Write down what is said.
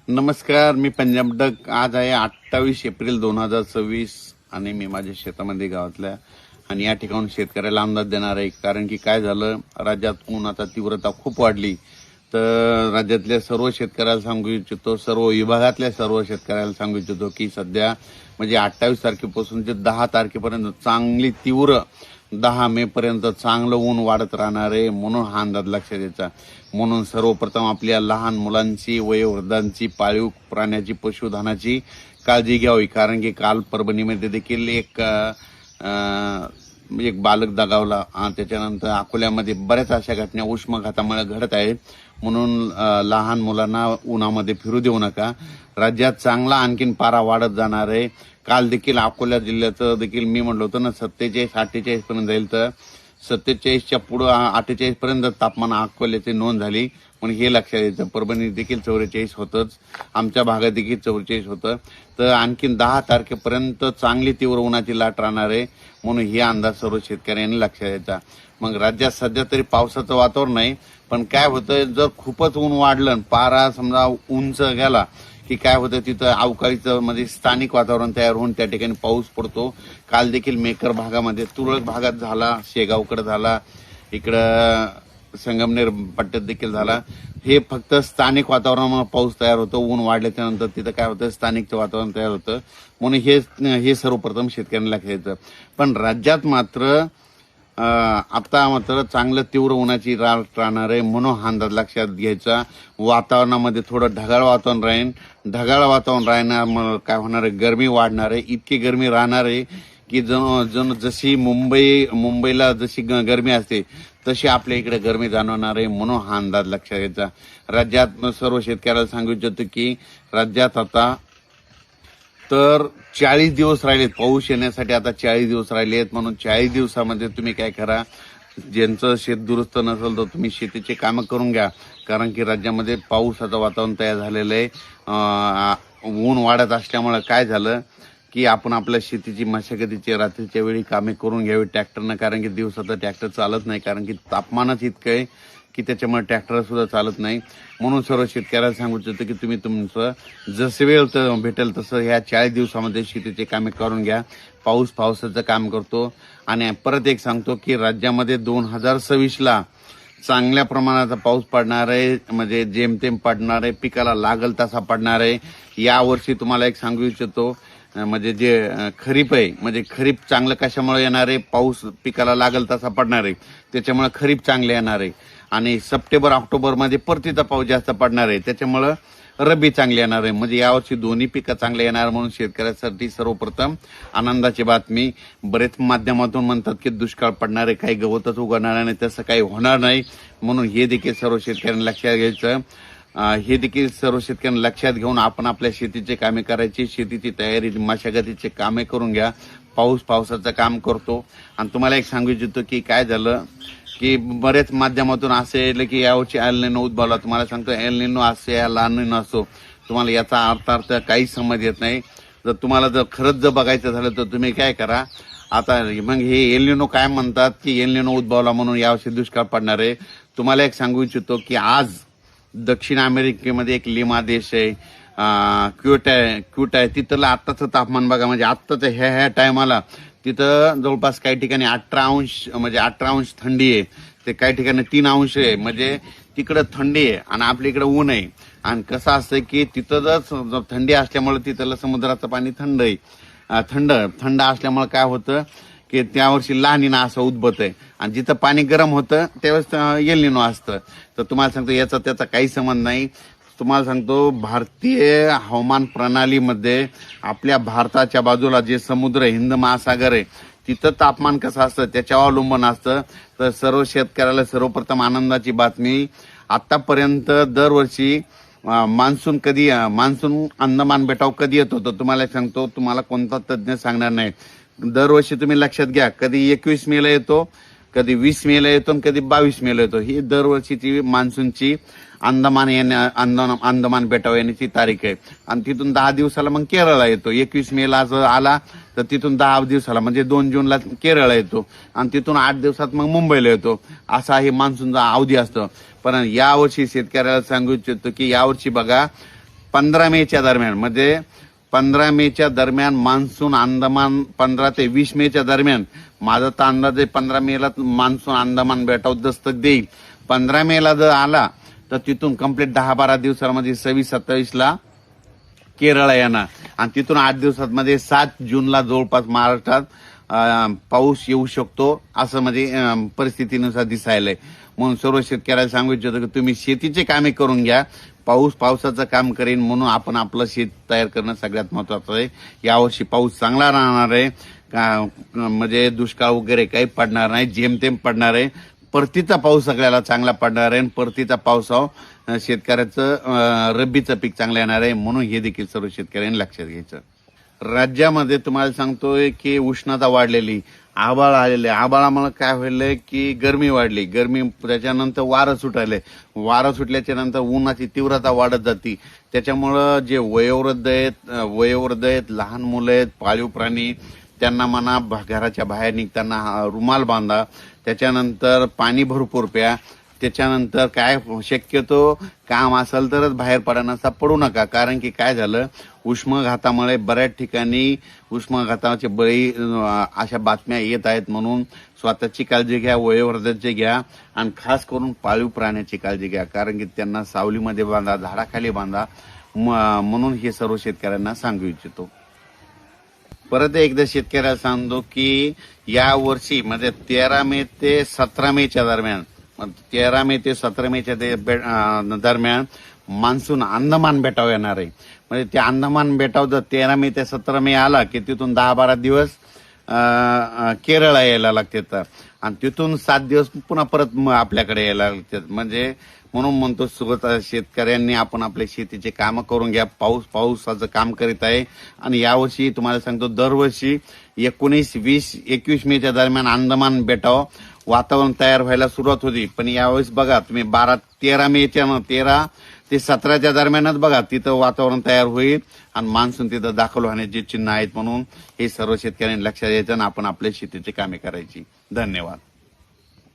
नमस्कार, मी पंजाब डक. आज आहे 28 एप्रिल 2026 आणि मी माझ्या शेतामध्ये गावातल्या आणि या ठिकाणून शेतकऱ्याला अंदाज देणार आहे. कारण की काय झालं, राज्यात उन्हाचा तीव्रता खूप वाढली. तर राज्यातल्या सर्व शेतकऱ्याला सांगू इच्छितो, सर्व विभागातल्या सर्व शेतकऱ्याला सांगू इच्छितो की सध्या म्हणजे 28 तारखेपासून ते 10 तारखेपर्यंत चांगली तीव्र 10 मे पर्यंत चांगलं ऊन वाढत राहणार आहे. म्हणून हा अंदाज लक्षात घ्यायचा. म्हणून सर्वप्रथम आपल्या लहान मुलांची, वयोवृद्धांची, पाळीव प्राण्याची, पशुधनाची काळजी घ्यावी. कारण की काल परभणीमध्ये देखील एक बालक दगावला. त्याच्यानंतर अकोल्यामध्ये बऱ्याच अशा घटना उष्माघातामुळे घडत आहेत. म्हणून लहान मुलांना उन्हामध्ये फिरू देऊ नका. राज्यात चांगला आणखीन पारा वाढत जाणार आहे. काल देखील अकोला जिल्ह्याचं देखील मी म्हटलं होतं ना 47-48 पर्यंत जाईल, तर 47च्या पुढे 48 पर्यंत तापमान अकोल्याची नोंद झाली. पण हे लक्षात येतं, परभणी देखील 44 होतंच, आमच्या भागात देखील 44 होतं. तर आणखीन 10 तारखेपर्यंत चांगली तीव्र उन्हाची लाट राहणार आहे. म्हणून हे अंदाज सर्व शेतकऱ्यांनी लक्षात द्यायचा. मग राज्यात सध्या तरी पावसाचं वातावरण नाही, पण काय होतं, जर खूपच ऊन वाढलं, पारा समजा उंच गेला की काय होतं, तिथं अवकाळीचं म्हणजे स्थानिक वातावरण तयार होऊन त्या ठिकाणी पाऊस पडतो. काल देखील मेकर भागामध्ये, तुरळक भागात झाला, शेगावकडे झाला, इकडं संगमनेर पट्ट्यात देखील झाला. हे फक्त स्थानिक वातावरणामुळे पाऊस तयार होतो. ऊन वाढल्याच्या नंतर तिथं काय होतं, स्थानिकचं वातावरण तयार होतं. म्हणून हे सर्वप्रथम शेतकऱ्यांना लक्षात येतं. पण राज्यात मात्र आता मात्र चांगलं तीव्र उन्हाची लाट राहणार आहे. म्हणून हा अंदाज लक्षात घ्यायचा. वातावरणामध्ये थोडं ढगाळ वातावरण राहील. ढगाळ वातावरण राहण्यामुळे काय होणार आहे, गरमी वाढणार आहे. इतकी गरमी राहणार आहे की जशी मुंबईला जशी गरमी असते तशी आपल्या इकडे गरमी जाणवणार आहे. म्हणून हा अंदाज लक्षात घ्यायचा. राज्यात सर्व शेतकऱ्याला सांगू इच्छितो की राज्यात आता तर 40 दिवस राहिलेत पाऊस येण्यासाठी. आता 40 दिवस राहिलेत. म्हणून 40 दिवसामध्ये तुम्ही काय करा, ज्यांचं शेत दुरुस्त नसेल तर तुम्ही शेतीचे कामं करून घ्या. कारण की राज्यामध्ये पावसाचं वातावरण तयार झालेलं आहे. ऊन वाढत असल्यामुळे काय झालं की आपण आपल्या शेतीची मशागतीची रात्रीच्या वेळी कामे करून घ्यावी ट्रॅक्टरनं. कारण की दिवसाचं ट्रॅक्टर चालत नाही, कारण की तापमानच इतकं आहे की त्याच्यामुळे ट्रॅक्टर सुद्धा चालत नाही. म्हणून सर्व शेतकऱ्याला सांगू इच्छितो की तुम्ही तुमचं जसं वेळ भेटेल तसं ह्या 40 दिवसामध्ये शेतीचे कामे करून घ्या. पावसाचं काम करतो. आणि परत एक सांगतो की राज्यामध्ये 2026ला चांगल्या प्रमाणाचा पाऊस पडणार आहे. म्हणजे जेमतेम पडणार आहे, पिकाला लागल तसा पडणार आहे. यावर्षी तुम्हाला एक सांगू इच्छितो, म्हणजे जे खरीप आहे, म्हणजे खरीप चांगलं कशामुळे येणार आहे, पाऊस पिकाला लागल तसा पडणार आहे, त्याच्यामुळे खरीप चांगले येणार आहे. आणि सप्टेंबर ऑक्टोबरमध्ये परतीचा पाऊस जास्त पडणार आहे, त्याच्यामुळं रब्बी चांगली येणार आहे. म्हणजे यावर्षी दोन्ही पिकं चांगले येणार. म्हणून शेतकऱ्यासाठी सर्वप्रथम आनंदाची बातमी. बरेच माध्यमातून म्हणतात की दुष्काळ पडणार आहे, काही गवतच उगवणार नाही, तसं काही होणार नाही. म्हणून हे देखील सर्व शेतकऱ्यांना लक्षात घ्यायचं. हे देखील सर्व शेतकऱ्यांना लक्षात घेऊन आपण आपल्या शेतीचे कामे करायची, शेतीची तयारी, मशागतीचे कामे करून घ्या. पावसाचं काम करतो. आणि तुम्हाला एक सांगू इच्छितो की काय झालं की बरेच माध्यमातून असे येईल की यावर्षी एल निनो उद्भवला. तुम्हाला सांगतो, एल निनो असो या ला निनो असो, तुम्हाला याचा अर्थ काहीच समज येत नाही. जर तुम्हाला जर खरंच जर बघायचं झालं तर तुम्ही काय करा, आता मग हे एल निनो काय म्हणतात की एल निनो उद्भवला म्हणून यावर्षी दुष्काळ पडणार आहे. तुम्हाला एक सांगू इच्छितो की आज दक्षिण अमेरिकेमध्ये एक लिमा देश आहे, क्यूट आहे. तिथलं आत्ताचं तापमान बघा, म्हणजे आत्ताचं ह्या टायमाला तिथं जवळपास काही ठिकाणी 18 अंश थंडी आहे. ते काही ठिकाणी 3 अंश आहे. म्हणजे तिकडं थंडी आहे आणि आपल्या इकडं ऊन आहे. आणि कसं असतं की तिथं जर थंडी असल्यामुळे तिथलं समुद्राचं पाणी थंड आहे. थंड असल्यामुळे काय होतं की त्यावर्षी ला निना असं उद्भवत आहे. आणि जिथं पाणी गरम होतं त्यावेळेस एल निनो असतं. तर तुम्हाला सांगतो याचा त्याचा काही संबंध नाही. तुम्हाला सांगतो, भारतीय हवामान प्रणालीमध्ये आपल्या भारताच्या बाजूला जे समुद्र, हिंद महासागर आहे, तिथं तापमान कसं असतं त्याच्यावर अवलंबून असतं. तर सर्व शेतकऱ्याला सर्वप्रथम आनंदाची बातमी. आतापर्यंत दरवर्षी मान्सून अंदमान बेटावर कधी येत होतं तुम्हाला सांगतो, तुम्हाला कोणता तज्ज्ञ सांगणार नाही. दरवर्षी तुम्ही लक्षात घ्या, कधी 21 मेला येतो, कधी 20 मेला येतो आणि कधी 22 मेला येतो. ही दरवर्षीची मान्सूनची अंदमान बेटावर येण्याची तारीख आहे. आणि तिथून 10 दिवसाला मग केरळला येतो. 21 मेला जर आला तर तिथून 10 दिवसाला म्हणजे 2 जूनला केरळला येतो. आणि तिथून 8 दिवसात मग मुंबईला येतो. असा हे मान्सूनचा अवधी असतो. पण यावर्षी शेतकऱ्याला सांगू इच्छितो की यावर्षी बघा 15 मेच्या दरम्यान म्हणजे 15 मेच्या दरम्यान मान्सून अंदमान 15 ते 20 मेच्या दरम्यान माझा तर अंदाज आहे 15 मेला मान्सून अंदमान बेटावर दस्तक देईल. 15 मेला जर आला तर तिथून कंप्लीट 10-12 दिवसांमध्ये 26-27 ला केरळ येणार आणि तिथून 8 दिवसांमध्ये 7 जूनला जवळपास महाराष्ट्रात पाऊस येऊ शकतो असं म्हणजे परिस्थितीनुसार दिसायलंय. म्हणून सर्व शेतकऱ्याला सांगू इच्छितो की तुम्ही शेतीचे कामे करून घ्या. पावसाचं काम करेन म्हणून आपण आपलं शेत तयार करणं सगळ्यात महत्वाचं आहे. यावर्षी पाऊस चांगला राहणार आहे म्हणजे दुष्काळ वगैरे काही पडणार नाही, जेमतेम पडणार आहे. परतीचा पाऊस सगळ्याला चांगला पडणार आहे. परतीचा पावसावर शेतकऱ्याचं रब्बीचं पीक चांगलं येणार आहे म्हणून हे देखील सर्व शेतकऱ्यांनी लक्षात घ्यायचं. राज्यामध्ये तुम्हाला सांगतोय की उष्णता वाढलेली, आभाळ आलेले, आभाळामुळे काय व्हायलंय की गरमी वाढली, गरमी त्याच्यानंतर वारं सुटायलंय, वारं सुटल्याच्या नंतर उन्हाची तीव्रता वाढत जाते. त्याच्यामुळं जे वयोवृद्ध आहेत, लहान मुलं आहेत, पाळीव प्राणी त्यांना म्हणा घराच्या बाहेर निघताना रुमाल बांधा. त्याच्यानंतर पाणी भरपूर प्या. त्याच्यानंतर काय शक्यतो काम असेल तरच बाहेर पडण्याचा पडू नका. कारण की काय झालं उष्माघातामुळे बऱ्याच ठिकाणी उष्माघाताचे बळी अशा बातम्या येत आहेत. म्हणून स्वतःची काळजी घ्या, वयोवृद्धाची घ्या आणि खास करून पाळीव प्राण्याची काळजी घ्या. कारण की त्यांना सावलीमध्ये बांधा, झाडाखाली बांधा म्हणून हे सर्व शेतकऱ्यांना सांगू इच्छितो. परत एकदा शेतकऱ्याला सांगतो की या वर्षी म्हणजे 13 मे ते 17 मेच्या दरम्यान 13 मे ते 17 मेच्या दरम्यान मान्सून अंदमान बेटावर येणार आहे. म्हणजे त्या अंदमान बेटावर जर 13 मे ते 17 मे आला की तिथून 10-12 दिवस केरळला यायला लागतात आणि तिथून 7 दिवस पुन्हा परत आपल्याकडे यायला लागतात. म्हणजे म्हणून म्हणतो शेतकऱ्यांनी आपण आपल्या शेतीचे कामं करून घ्या. पावसाचं काम करीत आहे आणि यावर्षी तुम्हाला सांगतो दरवर्षी 19, 20, 21 मेच्या दरम्यान अंदमान बेटावर वातावरण तयार व्हायला सुरुवात होती. पण यावेळेस बघा तुम्ही 13 ते 17च्या दरम्यानच बघा तिथं वातावरण तयार होईल आणि मान्सून तिथं दाखल होण्याची चिन्ह आहेत. म्हणून हे सर्व शेतकऱ्यांनी लक्षात द्यायचं आणि आपण आपल्या शेतीची कामे करायची. धन्यवाद.